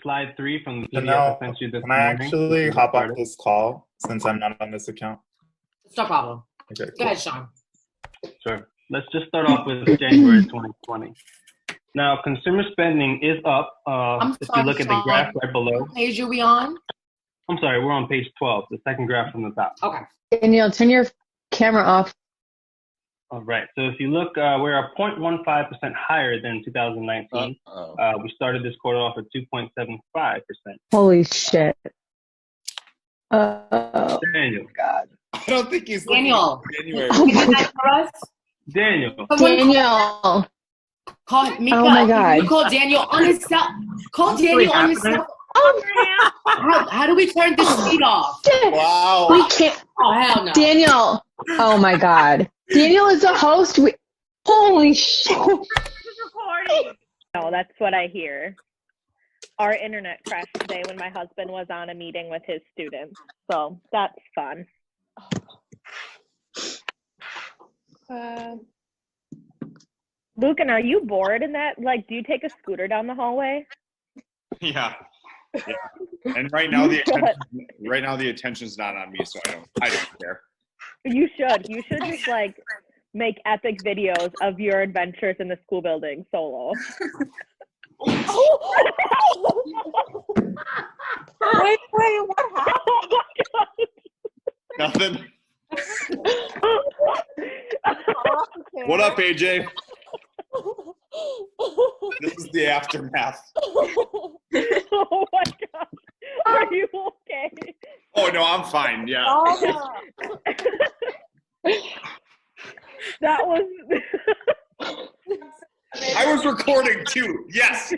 slide 3 from the So PDF now, I sent you this can I morning. actually hop off this call since I'm not on this account? It's no problem. Okay, Go cool. ahead, Sean. Sure. Let's just start off with January 2020. Now, consumer spending is up. If you look at the graph right below. What page are we on? I'm sorry, we're on page 12, the second graph from the top. Okay. Danielle, turn your camera off. All right. So if you look, we're 0.15% higher than 2019. We started this quarter off at 2.75%. Holy shit. Daniel. God. I don't think he's Daniel. January. Oh Can you my, do that for us? Daniel. Daniel. Call Mika. Oh my God. You call Daniel on his cell. Call Daniel on his cell. How do we turn this feed off? Wow. We can't. Oh, hell no. Daniel. Oh my God. Daniel is the host. Holy shit. No, that's what I hear. Our internet crashed today when my husband was on a meeting with his students. So that's fun. Lucan, are you bored in that? Like, do you take a scooter down the hallway? Yeah. And right now the attention's not on me, so I don't care. You should. You should just like make epic videos of your adventures in the school building solo. Wait, what happened? Oh my God. Nothing. Okay. What up, AJ? This is the aftermath. Oh my God. Are you okay? Oh no, I'm fine. Yeah. Oh, That was I was recording too. Yes.